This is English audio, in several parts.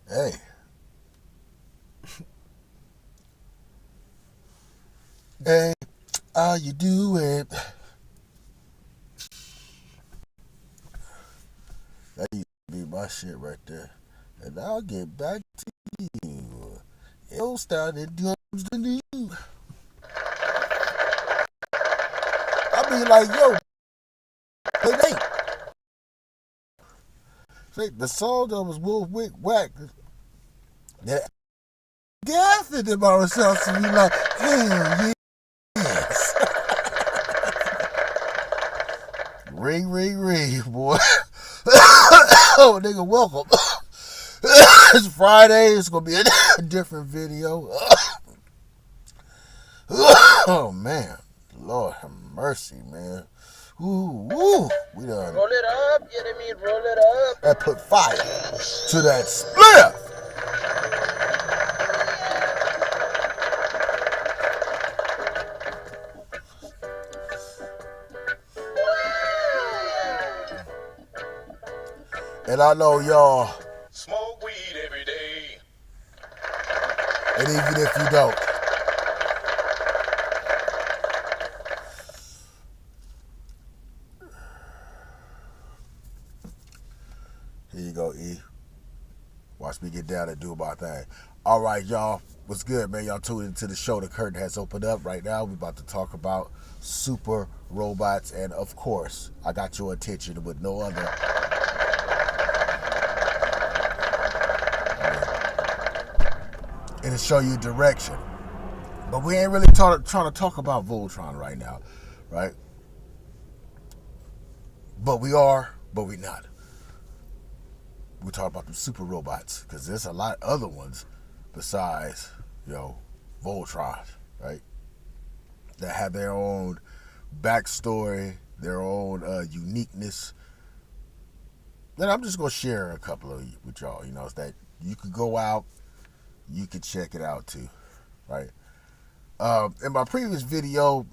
Hey, hey, how you doing? That used to be my shit right there. And I'll get back to you. It started comes the new. I be like, yo, hey, hey, the song that was Wolf Wick Whack. That gasping in my response to be like, hell yes. Ring, ring, ring, boy. Oh, nigga, welcome. It's Friday. It's gonna be a different video. Oh man, Lord have mercy, man. Ooh, woo. We done. Roll it up, you know what I mean? Roll it up. That put fire to that spliff. And I know y'all, Smoke weed every day. and even if you don't, here you go, E. Watch me get down and do my thing. All right, y'all. What's good, man? Y'all tuned into the show. The curtain has opened up right now. We're about to talk about super robots. And of course, I got your attention with no other. It'll show you direction. But we ain't really trying to talk about Voltron right now, right? But we are, but we not. We talk about the super robots because there's a lot of other ones besides, Voltron, right? That have their own backstory, their own uniqueness. Then I'm just gonna share a couple of with y'all. It's that you could go out, you could check it out too, right? In my previous video,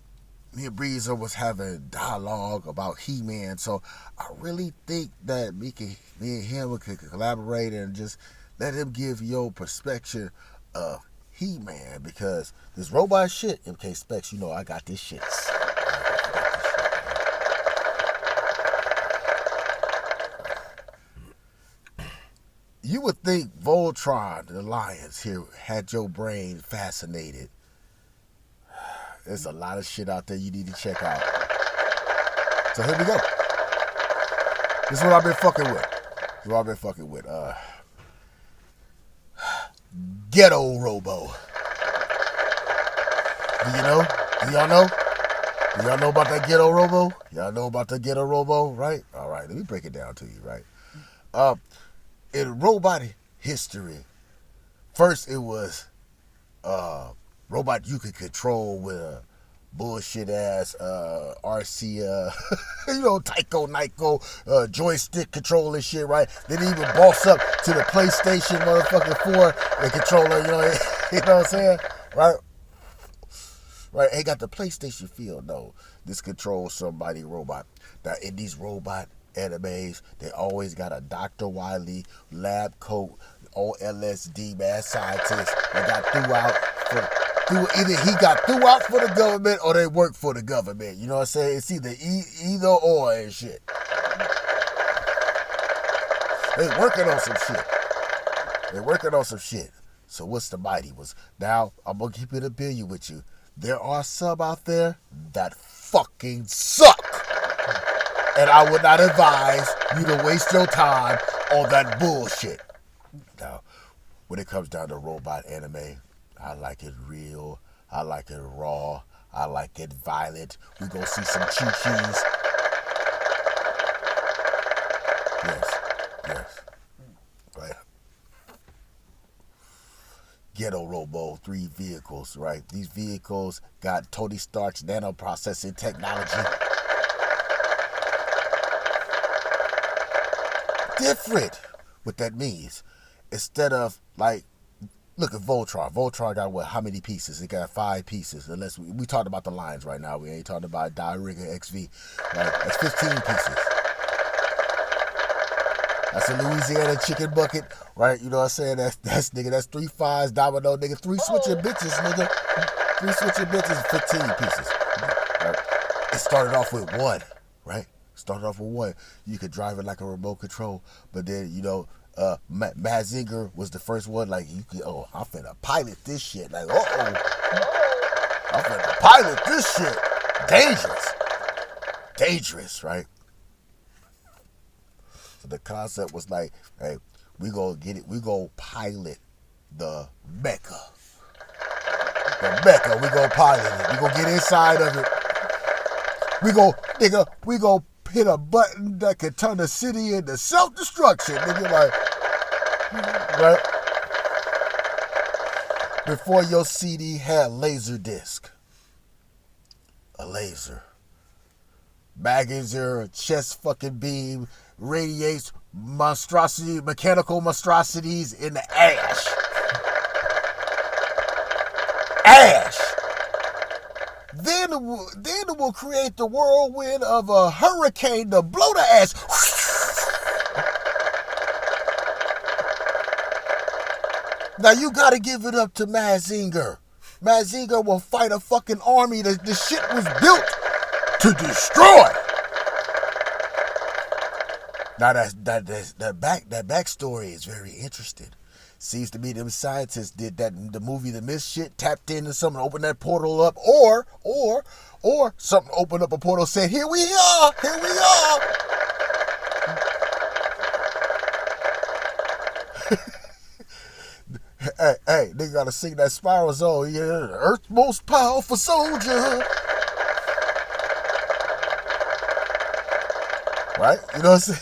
me and Breezer was having dialogue about He-Man, so I really think that me and him could collaborate and just let him give your perspective of He-Man, because this robot shit, MK Specs, I got this shit. You would think Voltron, the Lions here, had your brain fascinated. There's a lot of shit out there you need to check out. So here we go. This is what I've been fucking with. Ghetto Robo. Do you know? Do y'all know? Do y'all know about that Ghetto Robo? Y'all know about the Ghetto Robo, right? All right, let me break it down to you, right? In robot history, first it was robot you could control with a bullshit ass RC Tyco Nyko joystick controller shit, right? They didn't even boss up to the PlayStation motherfucking 4 and controller, you know what I'm saying? Right, ain't got the PlayStation feel. No, this controls somebody robot. Now in these robot animes, they always got a Dr. Wily lab coat, OLSD mad scientist that got either he got throughout for the government or they work for the government. You know what I'm saying? It's either either or and shit. They working on some shit. So what's the mighty was? Now I'm gonna keep it a billion with you. There are some out there that fucking suck. And I would not advise you to waste your time on that bullshit. Now, when it comes down to robot anime, I like it real. I like it raw. I like it violent. We gonna see some choo-choos. Yes. Right. Ghetto Robo, 3 vehicles, right? These vehicles got Tony Stark's nanoprocessing technology. Different. What that means, instead of look at Voltron. Voltron got what? How many pieces? It got 5 pieces. Unless we talked about the lines right now. We ain't talking about Die Rigger XV. Right? That's 15 pieces. That's a Louisiana chicken bucket, right? You know what I'm saying? That's nigga, that's 3 5s, domino, nigga, 3 switching bitches, nigga. 3 switching bitches, 15 pieces. Right? It started off with one, right? Started off with one. You could drive it like a remote control, but then, you know, Mazinger was the first one, like, you could, oh, I'm finna pilot this shit. Like, I'm finna pilot this shit. Dangerous, right? So the concept was like, hey, we gonna get it, we gonna pilot the Mecca. The Mecca, we gonna pilot it. We gonna get inside of it. We gonna hit a button that can turn the city into self-destruction, nigga, like, right? Before your CD had laser disc. A laser. Mazinger chest fucking beam radiates mechanical monstrosities in the ash. Then it will create the whirlwind of a hurricane to blow the ash. Now you gotta give it up to Mazinger. Mazinger will fight a fucking army that the shit was built to destroy. Now that backstory is very interesting. Seems to me them scientists did that in the movie The Mist shit, tapped into something, opened that portal up, or something opened up a portal, said, here we are. Hey, they gotta sing that Spiral Zone. Yeah, Earth's most powerful soldier. Right? You know what I'm saying?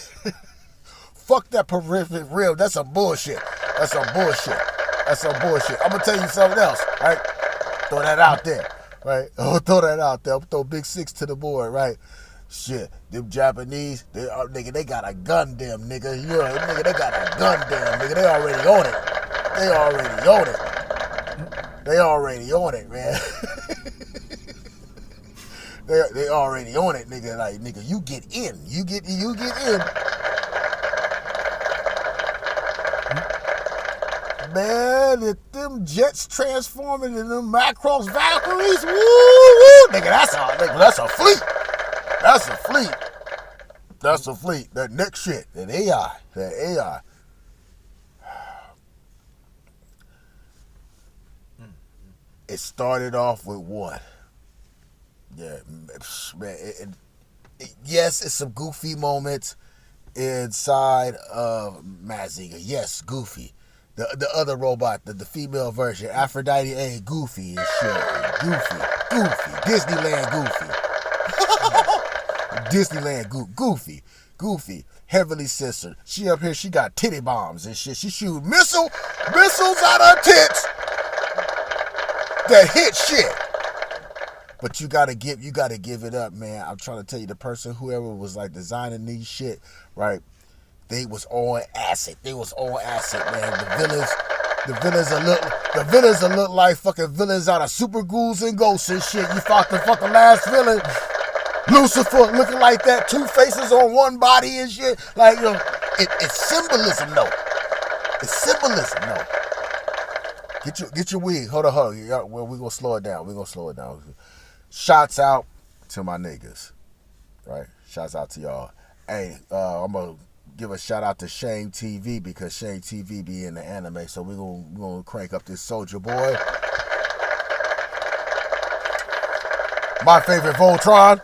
Fuck that peripheral real. That's some bullshit. I'm gonna tell you something else, right? Throw that out there, right? I'm throw Big Six to the board, right? Shit, them Japanese, they got a gun, damn nigga. You know, nigga, they got a gun, damn nigga. They already own it, man. They already on it, nigga. Like, nigga, you get in. Man, if them jets transforming into them Macross Valkyries, woo, nigga, that's a fleet. That next shit, that AI. It started off with one. Yeah, man. Yes, it's some goofy moments inside of Mazinger. Yes, goofy. The other robot, the female version, Aphrodite, ain't goofy and shit. Goofy. Disneyland goofy. Heavily censored. She up here, she got titty bombs and shit. She shoot missiles out of tits that hit shit. But you gotta give it up, man. I'm trying to tell you, the person, whoever was like designing these shit, right? They was on acid, man. The villains will look like fucking villains out of Super Ghouls and Ghosts and shit. You fought the fucking last villain, Lucifer, looking like that, 2 faces on one body and shit. Like, you know, it's symbolism, though. Get your wig. Hold on. Well, we're gonna slow it down. Shouts out to my niggas, right? Shouts out to y'all. Hey, I'm gonna give a shout out to Shame TV, because Shame TV be in the anime, so we're gonna crank up this Soldier Boy. My favorite Voltron,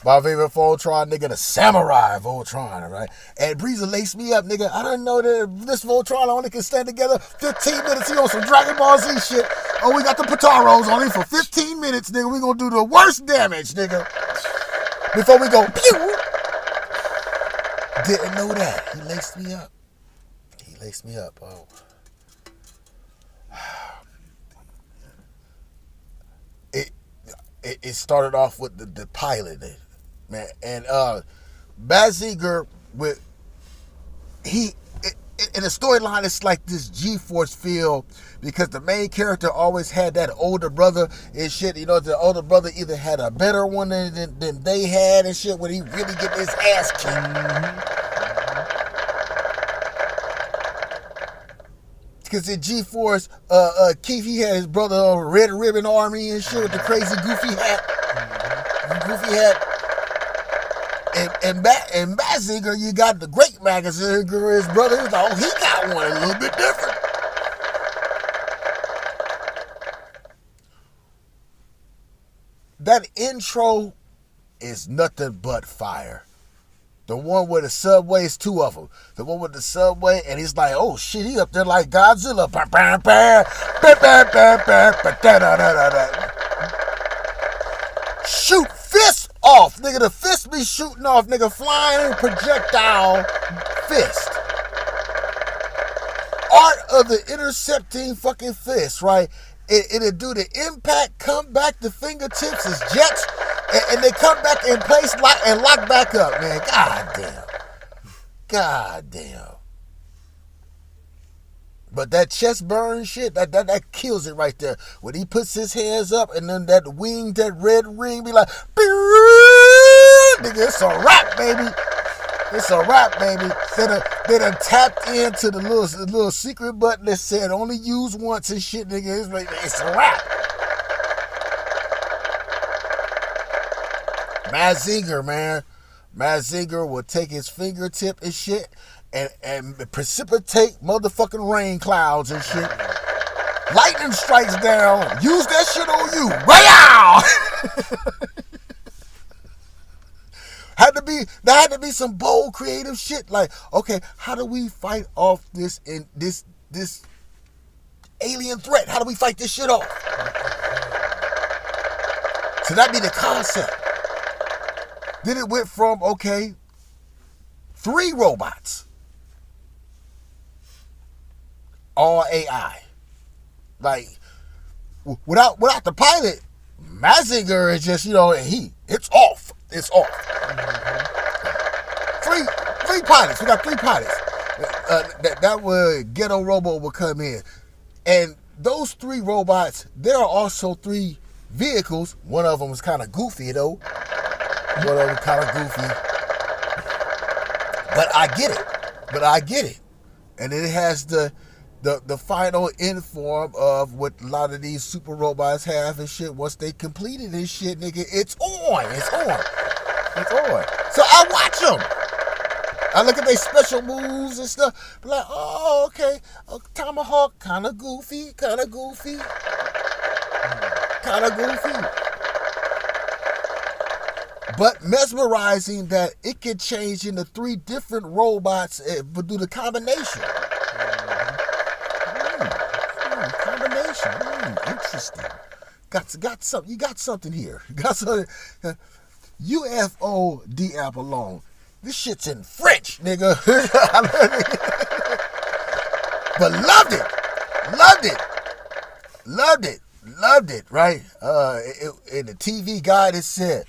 nigga, the Samurai Voltron, all right? And Breezer laced me up, nigga. I didn't know that this Voltron only can stand together 15 minutes. He on some Dragon Ball Z shit. Oh, we got the Pataros on him for 15 minutes, nigga. We gonna do the worst damage, nigga. Before we go, pew! Didn't know that. He laced me up. Oh. It started off with the pilot, man, and Mazinger with in the storyline, it's like this G-force feel, because the main character always had that older brother and shit. You know, the older brother either had a better one than they had and shit, when he really get his ass kicked. Cause in G-Force, Keith, he had his brother Red Ribbon Army and shit with the crazy goofy hat. And Mazinger, you got the Great Mazinger, his brother. He got one a little bit different. That intro is nothing but fire. The one with the subway is two of them. The one with the subway, and he's like, oh shit, he up there like Godzilla. Shoot fists off, nigga. The fist be shooting off, nigga. Flying projectile fist. Art of the intercepting fucking fist, right? It'll do the impact, come back, the fingertips is jets, and they come back in place and lock back up, man. God damn. But that chest burn shit, that kills it right there. When he puts his hands up and then that wing, that red ring be like, nigga, it's a wrap, baby. It's a wrap, baby. They done tapped into the little secret button that said only use once and shit, nigga. It's a wrap. Mazinger, man. Mazinger will take his fingertip and shit and precipitate motherfucking rain clouds and shit. Lightning strikes down. Use that shit on you. Wow! There had to be some bold, creative shit. Like, okay, how do we fight off this alien threat? How do we fight this shit off? So that'd be the concept. Then it went from, okay, 3 robots, all AI. Like, without the pilot, Mazinger is just, it's off. It's off. Three pilots. We got 3 pilots. That would Ghetto Robo would come in. And those 3 robots, there are also 3 vehicles. One of them is kind of goofy, though. But I get it. And it has the final end form of what a lot of these super robots have and shit. Once they completed this shit, nigga, it's on. So I watch them. I look at their special moves and stuff. Be like, oh, okay. Tomahawk, kind of goofy. But mesmerizing that it can change into 3 different robots but do the combination. Combination. Interesting. Got something. You got something here. You got something. UFO Diablo. This shit's in French, nigga. But loved it, right? In the TV guide it said,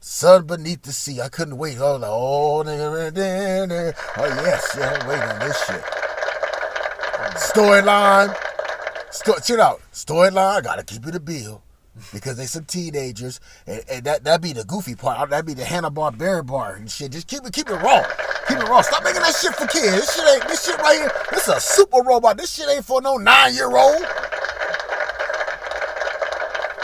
Sun Beneath the Sea. I couldn't wait. I was like, oh, nigga. Oh, yes, I'm waiting on this shit. Storyline. Chill out. Storyline, I gotta keep it a bill. Because they some teenagers, and that be the goofy part. That be the Hanna-Barbera bar and shit. Just keep it raw. Stop making that shit for kids. This shit right here. This is a super robot. This shit ain't for no 9-year-old.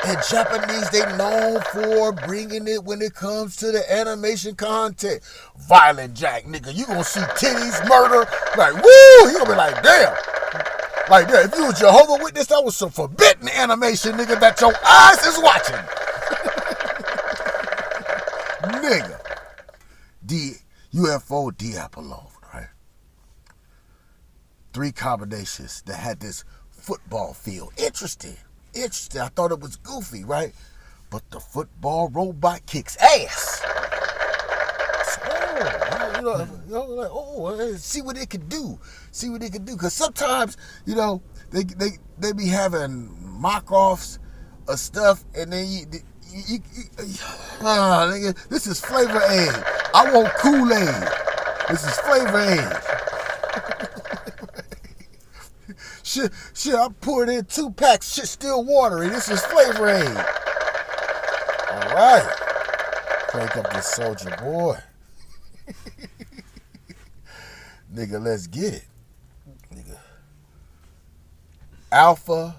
And Japanese, they known for bringing it when it comes to the animation content. Violent Jack, nigga. You gonna see titties, murder. Like, woo! You gonna be like, damn. Like, yeah, if you was Jehovah's Witness, that was some forbidden animation, nigga, that your eyes is watching. Nigga. The UFO Diablo, right? 3 combinations that had this football field. Interesting. I thought it was goofy, right? But the football robot kicks ass. See what it can do. Because sometimes, they be having mock-offs of stuff, and then nigga, this is Flavor Aid. I want Kool-Aid. This is Flavor Aid. Shit, I poured in 2 packs. Shit, still watery. This is Flavor Aid. All right. Crank up this soldier boy. Nigga, let's get it. Nigga. Alpha,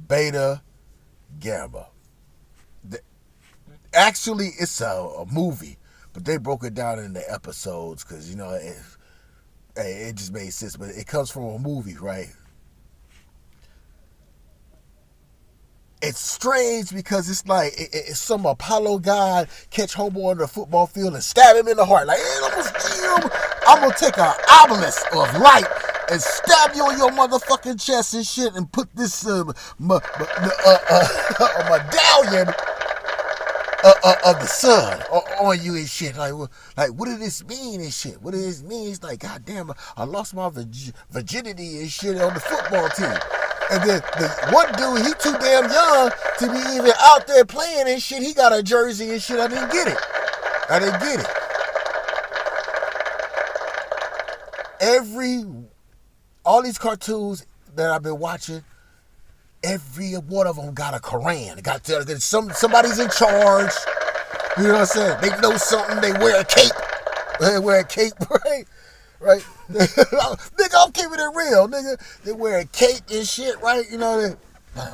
Beta, Gamma. Actually, it's a movie, but they broke it down into episodes because, you know, it just made sense. But it comes from a movie, right? It's strange because it's like it's some Apollo guy catch Homo on the football field and stab him in the heart. Like, I'm gonna take an obelisk of light and stab you in your motherfucking chest and shit and put this medallion of the sun on you and shit. Like, what does this mean and shit? What does this mean? It's like, goddamn, I lost my virginity and shit on the football team. And then the one dude, he too damn young to be even out there playing and shit. He got a jersey and shit. I didn't get it. All these cartoons that I've been watching, every one of them got a Quran. Somebody's in charge. You know what I'm saying? They know something. They wear a cape. Right? Nigga, I'm keeping it real, nigga. They wear a cape and shit, right? You know,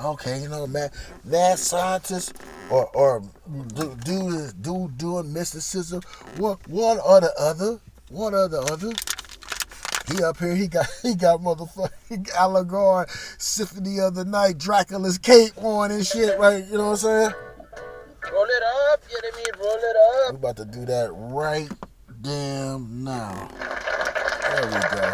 okay, you know, man, mad scientists or doing mysticism, one or the other. He up here, he got motherfucking Allegor Symphony of the Night, Dracula's cape on and shit, right? You know what I'm saying? Roll it up, you know what I mean? Roll it up. We about to do that right damn now. There we go.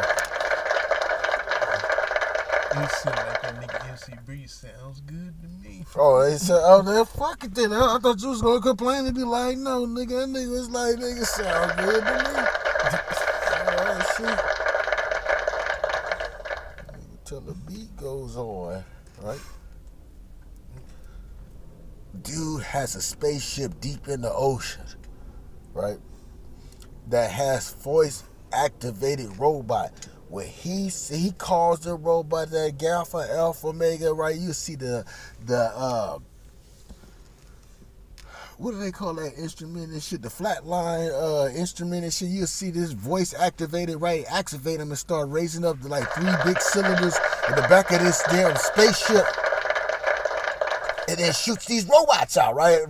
You sound like that nigga MC Breeze. Sounds good to me. Oh, they said, oh, then fuck it then. I thought you was gonna complain and be like, no, nigga, that nigga was like, nigga, sound good to me. Alright, shit. Till the beat goes on, right? Dude has a spaceship deep in the ocean, right? That has voice-activated robot. When he calls the robot that Alpha Omega, right? You see the what do they call that instrument and shit? The flatline instrument and shit. You'll see this voice activated, right? Activate them and start raising up to like 3 big cylinders in the back of this damn spaceship. And then shoots these robots out, right?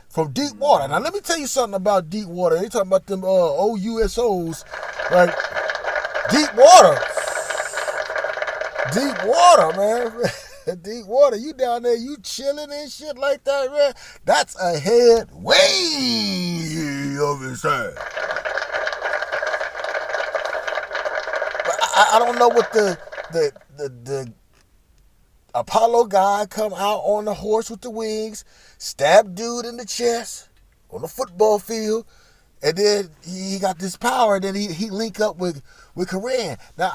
From deep water. Now, let me tell you something about deep water. They talking about them OUSOs, right? Deep water, man. Deep water. You down there, you chilling and shit like that, man. That's a head way over his head. But I don't know what the Apollo guy come out on the horse with the wings, stab dude in the chest on the football field, and then he got this power, and then he link up with Korean. Now,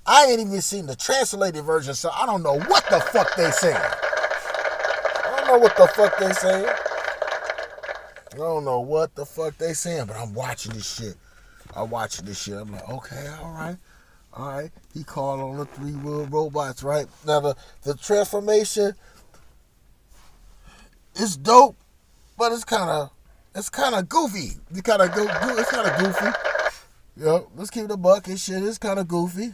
I ain't even seen the translated version, so I don't know what the fuck they saying. I don't know what the fuck they saying, but I'm watching this shit. I'm like, okay, all right. He called on the 3-wheel robots, right? Now, the transformation is dope, but it's kind of goofy. It's kind of goofy. Yo, let's keep it a buck and shit. It's kind of goofy.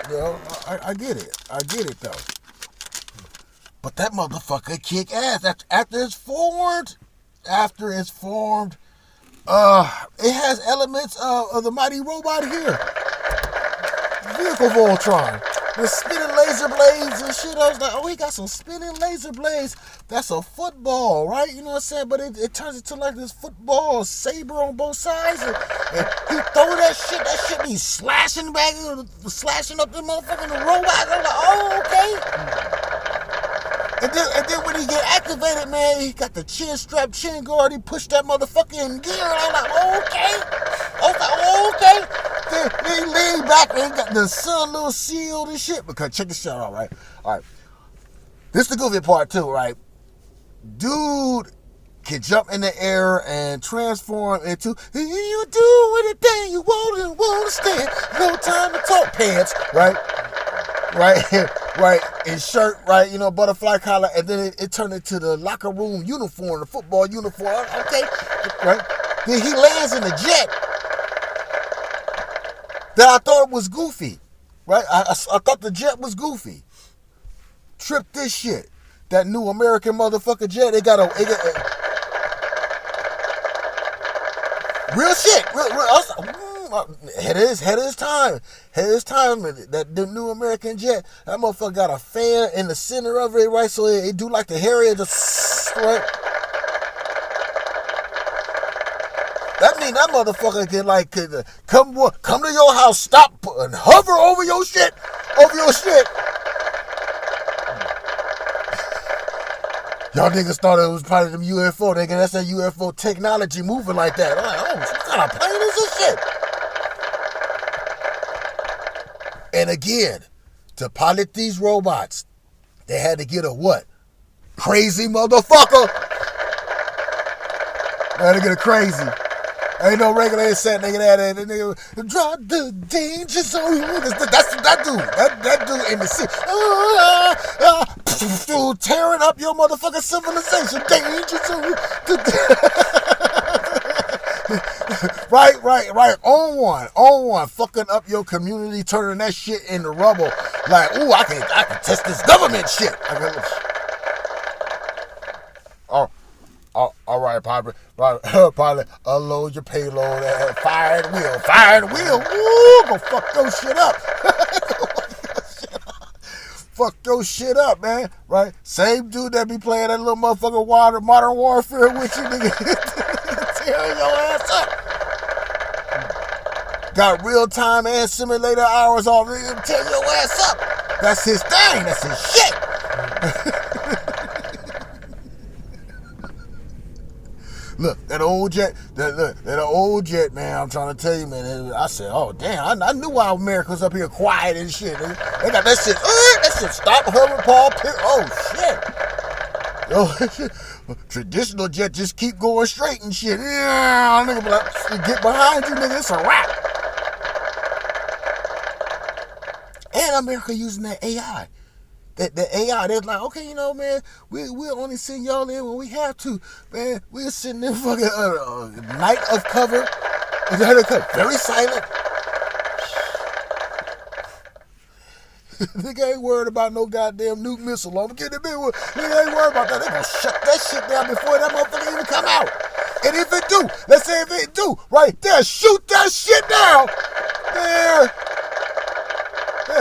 Yo, I get it. Though. But that motherfucker kick ass. After it's formed, it has elements of the mighty robot here. Vehicle Voltron. With spinning laser blades and shit. I was like, oh, he got some spinning laser blades. That's a football, right? You know what I'm saying? But it turns into like this football saber on both sides. And he throw that shit be slashing up the motherfucker in the robot. I'm like, oh, okay. And then when he get activated, man, he got the chin strap, chin guard. He pushed that motherfucker in gear. And I'm like, okay. Then he leaned back and he got the sun little shield and shit. Because check this shit out, right? All right. This the goofy part too, right? Dude can jump in the air and transform into you do anything you want and won't stand. No time to talk pants, right? Right, in shirt, right, you know, butterfly collar, and then it turned into the locker room uniform, the football uniform, okay, right? Then he lands in the jet, that I thought was goofy, right? I thought the jet was goofy. Trip this shit. That new American motherfucker jet, it got real shit. Ahead of his time. That the new American jet, that motherfucker got a fan in the center of it, right? So it do like the Harrier, just right. That mean that motherfucker can like come to your house, stop and hover over your shit. Y'all niggas thought it was probably them UFO. Nigga, that's that UFO technology moving like that. I'm like, oh, what kind of plane is this shit? And again, to pilot these robots, they had to get a what? Crazy motherfucker. They had to get a crazy. Ain't no regular set nigga that nigga drop the danger zone. That's that dude. That dude in the sea. Tearing up your motherfucking civilization. Danger zone. Right. On one. Fucking up your community, turning that shit into rubble. Like, ooh, I can test this government shit. All right, pilot. Pilot, unload your payload and fire and wheel. Ooh, go fuck your shit up. Fuck your shit up, man. Right? Same dude that be playing that little motherfucking Modern Warfare with you, nigga. Tearing your ass up. Got real time and simulator hours off. Tear your ass up. That's his thing. That's his shit. Look, that old jet, man, I'm trying to tell you, man, I said, oh, damn, I knew why America was up here quiet and shit. They got that shit stop, hover, Paul, pick, oh, shit. Yo, traditional jet just keep going straight and shit. Yeah, nigga, be like, get behind you, nigga, it's a wrap. And America using that AI. The AI, they're like, okay, you know, man, we'll only send y'all in when we have to, man. We'll send them fucking night of cover, very silent. Nigga ain't worried about no goddamn nuke missile. I'm getting it. Nigga ain't worried about that. They gonna shut that shit down before that motherfucker even come out. And if it do, let's say if it do, right there, shoot that shit down. There,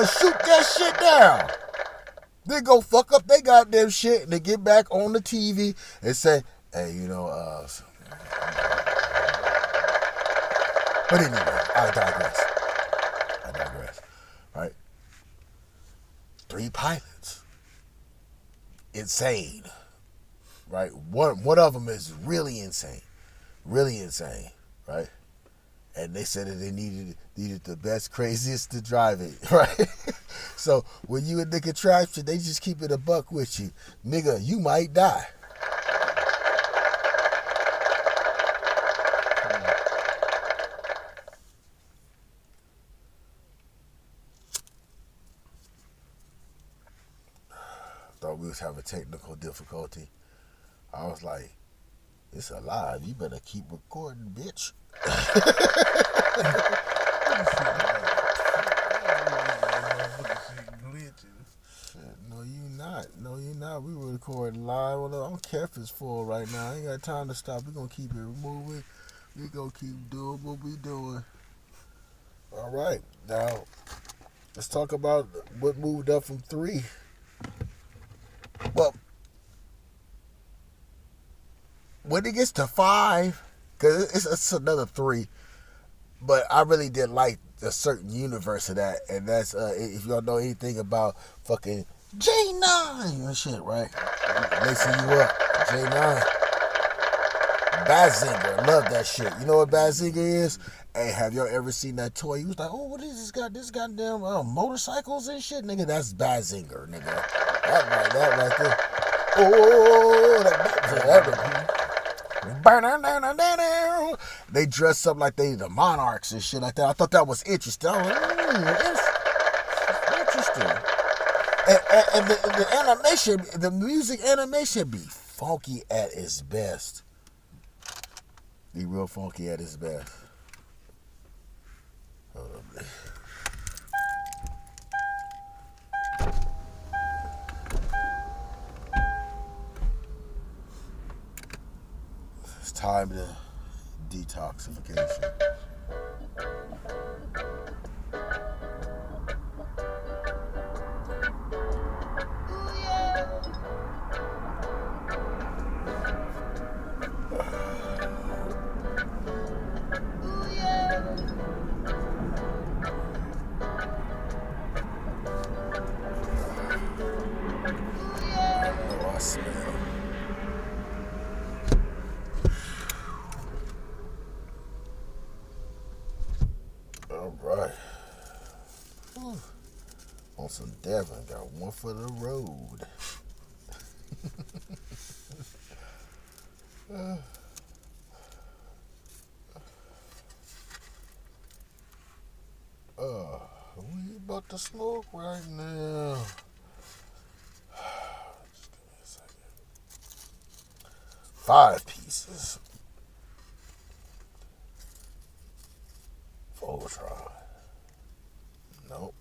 shoot that shit down. They go fuck up they goddamn shit and they get back on the TV and say, hey, you know, but anyway, I digress. Right? 3 pilots. Insane. Right? One of them is really insane. Right? And they said that they needed the best, craziest to drive it, right? So when you in the contraption, they just keep it a buck with you. Nigga, you might die. Thought we was having technical difficulty. I was like, it's alive. You better keep recording, bitch. No, you not. We were recording live. I don't care if it's full right now. I ain't got time to stop. We're going to keep it moving. We're going to keep doing what we doing. All right. Now, let's talk about what moved up from 3. Well, when it gets to 5, because it's another 3, but I really did like a certain universe of that, and that's if y'all know anything about fucking J9 and shit, right? Lacing you up, J9. Bazinger, love that shit. You know what Bazinger is? Hey, have y'all ever seen that toy? He was like, oh, what is this guy? This goddamn motorcycles and shit, nigga. That's Bazinger, nigga. That right there. Oh, that. They dress up like they the monarchs and shit like that. I thought that was interesting. I was like, interesting. And the animation, the music animation be funky at its best. Be real funky at its best. Hold on. time to detoxification. Oh, I smell. All right. Whew. On some Devon, got one for the road. We about to smoke right now. Just give me a second. 5 pieces. Voltron. Nope.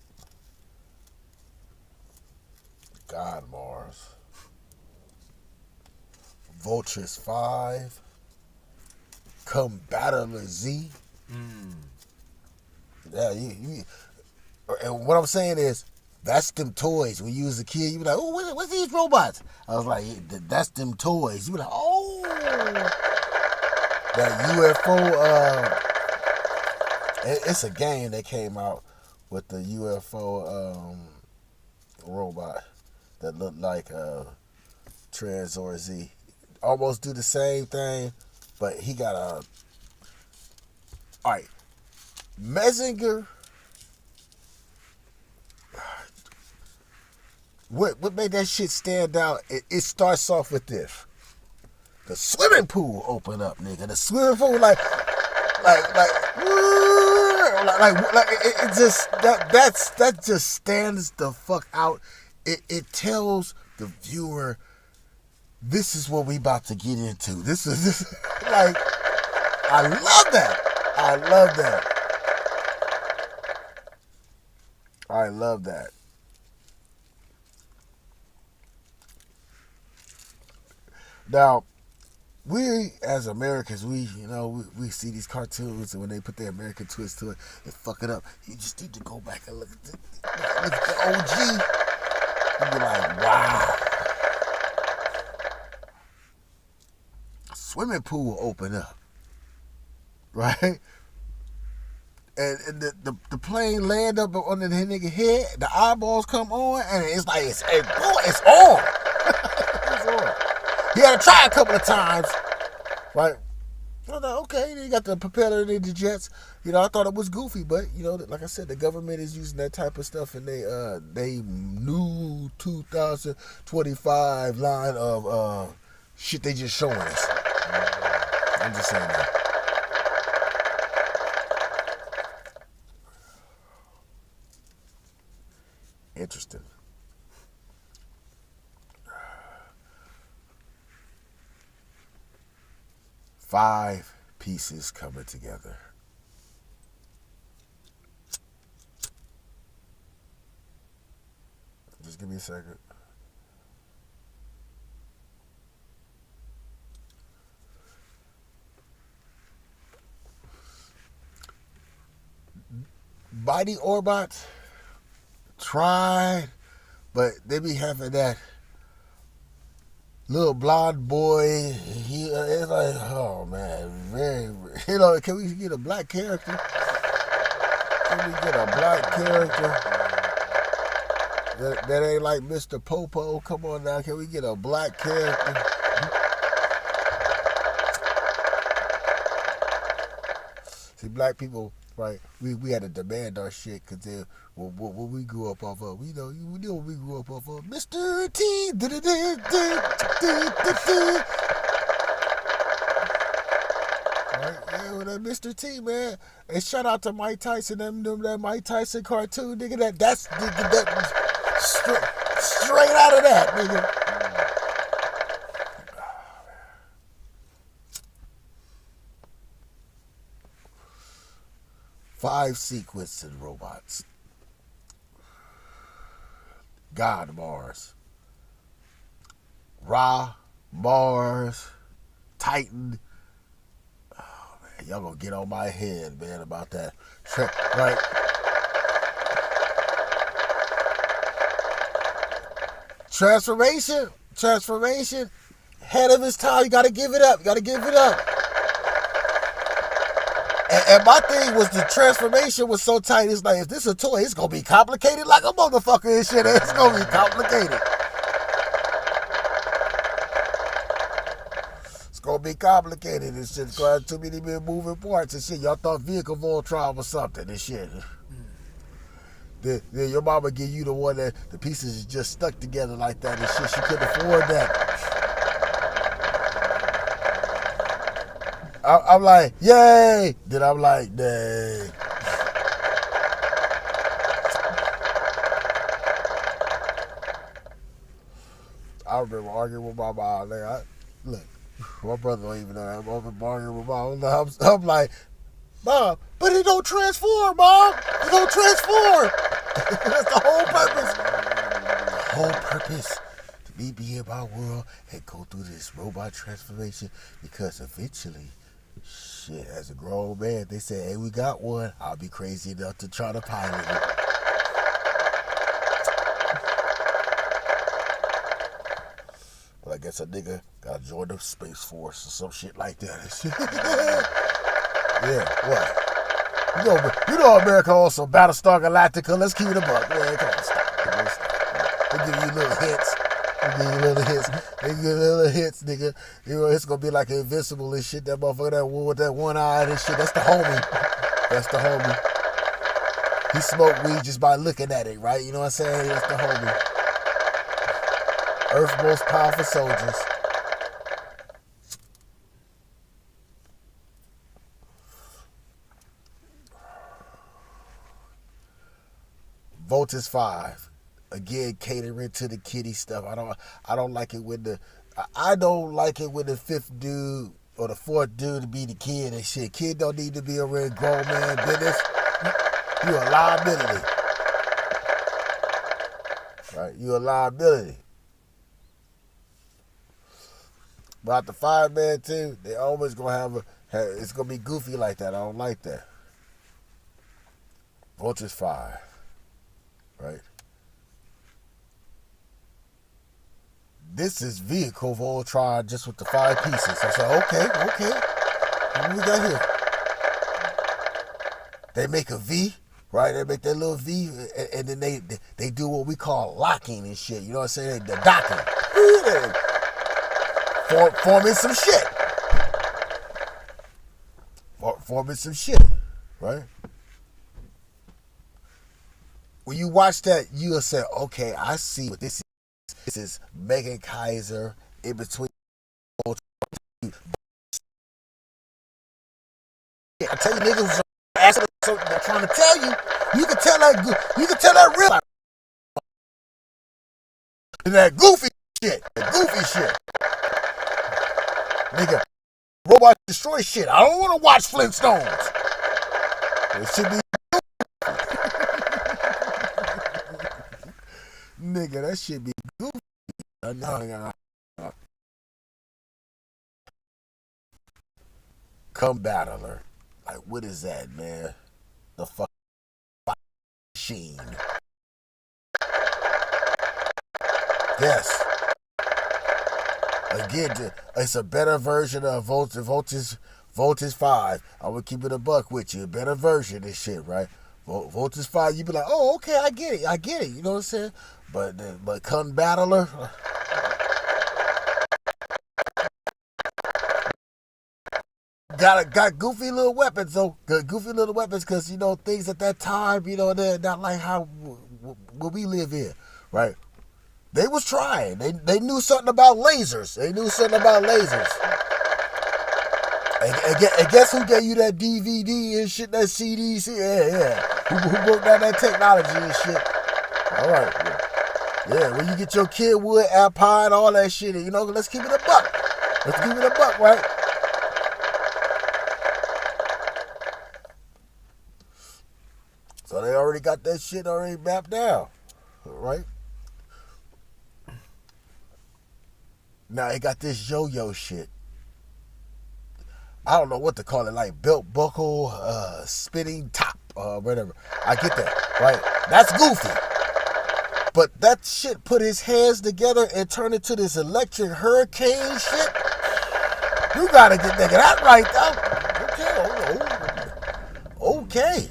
God Mars. Vultures 5. Combattler Z. Yeah, you. And what I'm saying is, that's them toys. When you was a kid, you be like, oh, what's these robots? I was like, that's them toys. You be like, oh, that UFO. It's a game that came out with the UFO robot that looked like Trezor Z. Almost do the same thing, but he got a. All right, Messenger. What made that shit stand out? It starts off with this: the swimming pool open up, nigga. The swimming pool, like it just that just stands the fuck out. It tells the viewer, this is what we about to get into. This like, I love that. I love that. I love that. Now, we as Americans, we see these cartoons, and when they put their American twist to it, they fuck it up. You just need to go back and look at the OG. You be like, wow. A swimming pool will open up, right? And the plane land up on the nigga head. The eyeballs come on, and it's like it's on. It's on. He had to try a couple of times, right? I was like, okay, you got the propeller and the jets. I thought it was goofy, but like I said, the government is using that type of stuff in they new 2025 line of shit they just showing us. I'm just saying that. Interesting. Five pieces coming together. Just give me a second. Mighty Orbots tried, but they be having that little blonde boy. It's like, oh man, very. Can we get a black character? Can we get a black character that ain't like Mr. Popo? Come on now, can we get a black character? See, black people, right? We had to demand our shit because when we grew up off of, we know what we grew up off of, Mr. T. Right? Yeah, well, that Mr. T, man. And shout out to Mike Tyson, that Mike Tyson cartoon, nigga. That's straight out of that, nigga. 5 sequencing robots. God Mars. Ra, Mars, Titan, Y'all gonna get on my head, man, about that. Right? Transformation, ahead of his time. You gotta give it up. And my thing was the transformation was so tight. It's like, if this is a toy, it's gonna be complicated like a motherfucker and shit. It's gonna be complicated. It's gonna be complicated and shit. It's gonna have too many moving parts and shit. Y'all thought Vehicle Voltron was something and shit. Then your mama give you the one that the pieces is just stuck together like that and shit. She couldn't afford that. I'm like, yay! Then I'm like, nay. I remember arguing with my mom. Look, my brother don't even know that. I'm arguing with my mom. I'm like, Mom, but it don't transform, Mom. It don't transform. That's the whole purpose. The whole purpose. To me be in my world and go through this robot transformation, because eventually, shit, as a grown man, they say, hey, we got one. I'll be crazy enough to try to pilot it. But I guess a nigga got to join the Space Force or some shit like that. Yeah, what? You know America also Battlestar Galactica. Let's keep it a buck. Man, come on, stop. They give you little hits. They give you little hits, nigga. You know, it's gonna be like Invincible and shit. That motherfucker, that one with that one eye and shit. That's the homie. He smoked weed just by looking at it, right? You know what I'm saying? That's the homie. Earth's most powerful soldiers. Voltus 5, again catering to the kiddie stuff. I don't like it when the fifth dude or the fourth dude to be the kid and shit. Kid don't need to be a real grown man business. You a liability, right? You a liability. But the 5-man team, they always gonna it's gonna be goofy like that. I don't like that. Voltus 5. Right. This is Vehicle Voltron just with the 5 pieces. I said, okay. What we got here? They make a V, right? They make that little V, and then they do what we call locking and shit. You know what I'm saying? The docking. Forming some shit. Forming some shit, right? When you watch that, you'll say, okay, I see what this is. This is Megan Kaiser in between. I tell you, niggas asking something they're trying to tell you. You can tell that real. That goofy shit. Nigga, robot destroy shit. I don't want to watch Flintstones. It should be. Nigga, that shit be goofy. Come Battler. Like, what is that, man? The fuck machine. Yes. Again, it's a better version of Voltus 5. I would keep it a buck with you. A better version of shit, right? Voltus 5, you be like, oh, okay, I get it. You know what I'm saying? But Come Battler. Got goofy little weapons though. Goofy little weapons, because you know things at that time, you know, they're not like how we live here, right? They was trying. They knew something about lasers. And guess who gave you that DVD and shit, that CD? Yeah. Who broke down that technology and shit? All right. Yeah, when you get your Kidwood, Alpine, all that shit, you know, let's keep it a buck. Right? So they already got that shit already mapped down, right? Now they got this yo-yo shit. I don't know what to call it, like belt buckle, spinning top, whatever. I get that, right? That's goofy. But that shit put his hands together and turned into this electric hurricane shit. You gotta get that right though. Okay.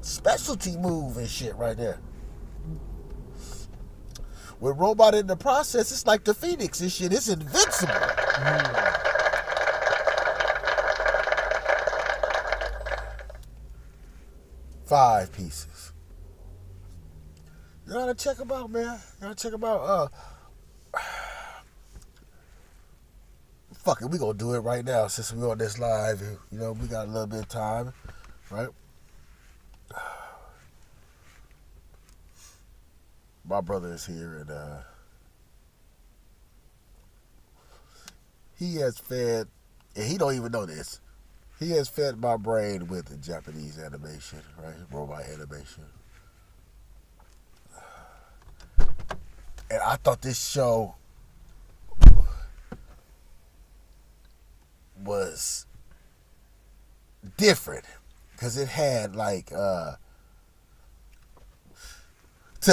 Specialty move and shit right there. With Robot in the process, it's like the Phoenix and shit. It's invincible. 5 pieces. You gotta check them out, man. You gotta check them out. Fuck it, we gonna do it right now since we on this live. You know, we got a little bit of time, right? My brother is here, and he has fed, and he don't even know this. He has fed my brain with Japanese animation, right? Robot animation. And I thought this show was different because it had like to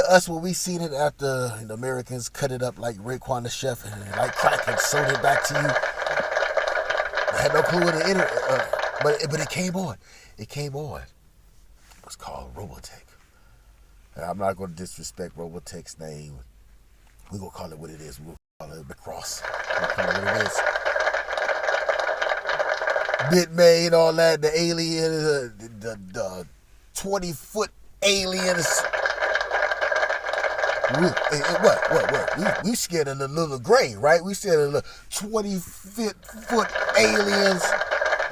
us when we seen it after the Americans cut it up like Raekwon the Chef and like crack and sewed it back to you. I had no clue what it but it came on. It came on. It was called Robotech. And I'm not going to disrespect Robotech's name. We're going to call it what it is. We'll call it Macross. We'll call it what it is. Bitmain, all that, the alien, the 20-foot aliens. We scared of the little gray, right? We scared of the 20-foot aliens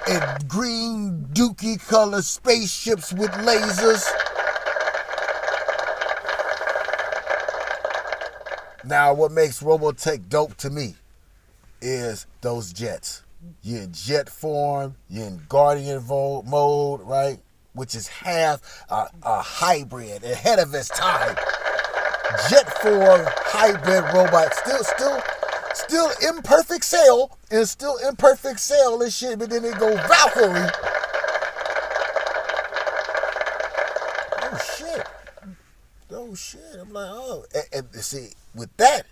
and green dookie colored spaceships with lasers. Now, what makes Robotech dope to me is those jets. You're in jet form, you're in Guardian mode, right? Which is half a hybrid, ahead of its time. Jet form, hybrid robot, still imperfect sail, and still imperfect sail and shit, but then they go Valkyrie. Oh shit. I'm like, oh. And see, with that,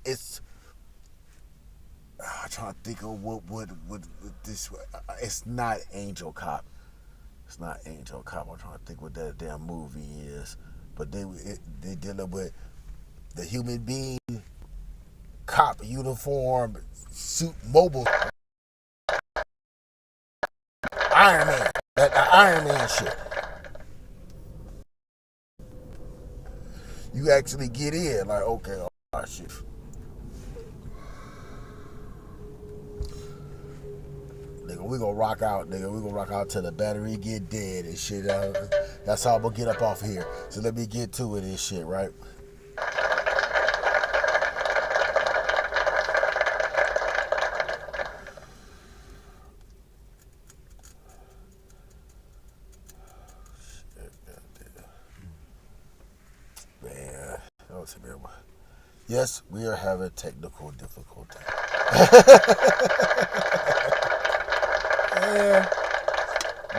it's, I'm trying to think of what this, it's not Angel Cop. It's not Angel Cop. I'm trying to think what that damn movie is. But they dealing with the human being, cop uniform, suit, mobile. Iron Man. That Iron Man shit. You actually get in, like, okay, oh shit. Nigga, we gonna rock out, nigga. We gonna rock out till the battery get dead and shit. That's how I'm gonna get up off here. So let me get to it and shit, right? Man, that was a bad one. Yes, we are having technical difficulty. Yeah.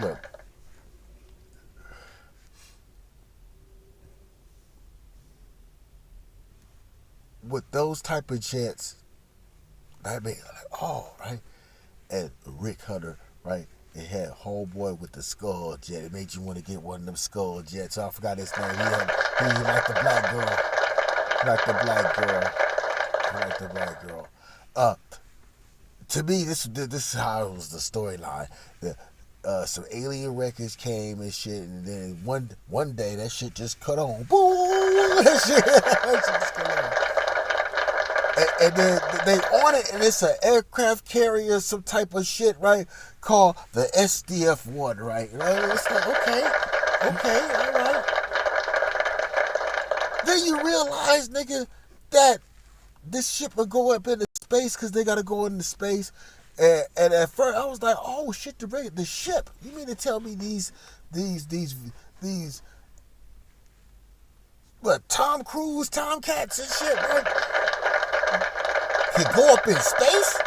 Look. With those type of jets, I mean, like, oh, right? And Rick Hunter, right? It had Homeboy with the skull jet. It made you want to get one of them skull jets. I forgot his name. He liked the black girl. To me, this is how it was the storyline. Some alien wreckers came and shit, and then one day that shit just cut on. Boom! That shit just cut on. And then they on it, and it's an aircraft carrier, some type of shit, right? Called the SDF-1, right? It's like, okay, all right. Then you realize, nigga, that this ship will go up into space because they got to go into space. And at first, I was like, oh shit, the ship. You mean to tell me these what, Tom Cruise, Tomcats and shit, right? Could go up in space?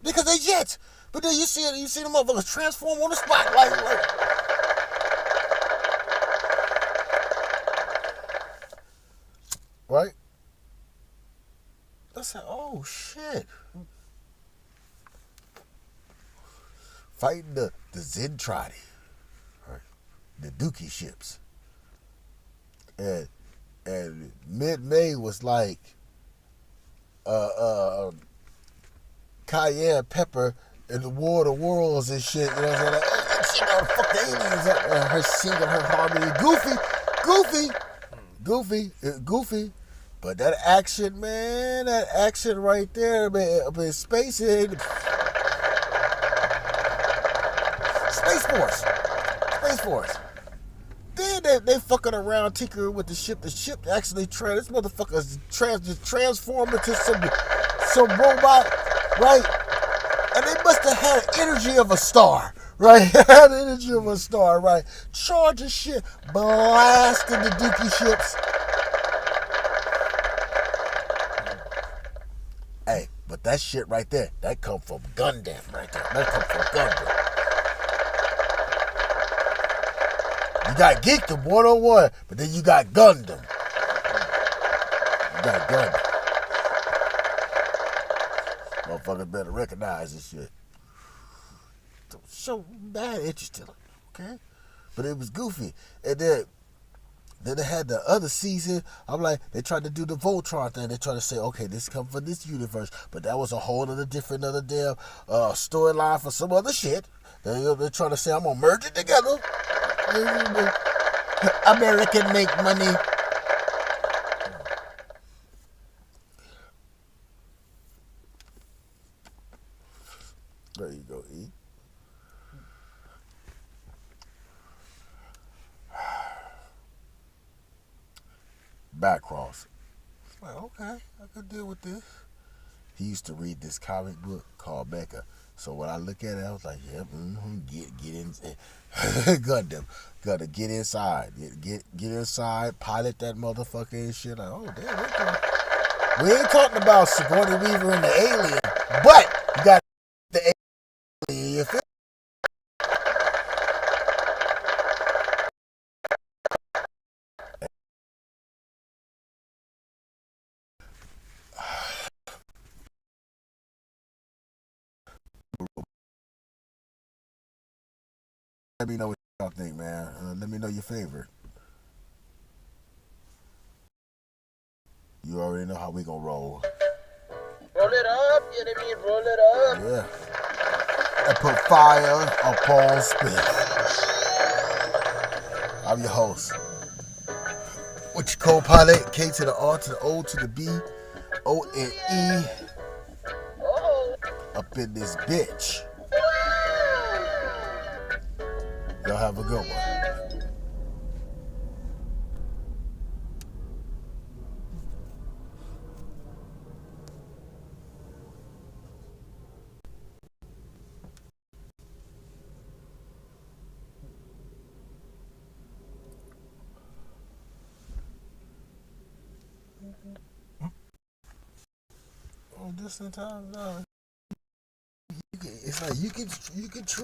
Because they jets. But then you see the motherfuckers transform on the spot like right? I said, oh shit. Fighting the Zentradi, right? The Dookie ships. And mid-May was like cayenne pepper in the War of the Worlds and shit. You know what I'm saying? Like, oh, she gonna fuck the aliens up. And her singing her harmony. Goofy. But that action, man, that action right there, man, up in Space Force. Then they fucking around tinkering with the ship. The ship actually this motherfucker transformed into some robot, right? And they must have had the energy of a star, right? Had the energy of a star, right? Charging shit, blasting the Dookie ships. Hey, but that shit right there, that come from Gundam right there. That come from Gundam. You got Geekdom 101, but then you got Gundam. Motherfuckers better recognize this shit. So bad interesting, okay? But it was goofy. And then they had the other season. I'm like, they tried to do the Voltron thing. They tried to say, okay, this come from this universe, but that was a whole other different damn storyline for some other shit. They're trying to say I'm gonna merge it together. American make money. There you go, E. Backcross. Like, okay, I could deal with this. He used to read this comic book called Mecha. So when I look at it, I was like, yeah, get in. Gundam. Gotta get inside. Get inside, pilot that motherfucker and shit. Like, oh, damn, we ain't talking about Sigourney Weaver and the alien, but you got the alien, you feel? Let me know what y'all think, man. Let me know your favorite. You already know how we gonna roll. Roll it up, you know what I mean? Roll it up. Yeah. I put fire upon spit. I'm your host. With your co-pilot, K to the R to the O to the B, O and E. Oh. Up in this bitch. Y'all have a good one. Oh, this entire it's like you can trill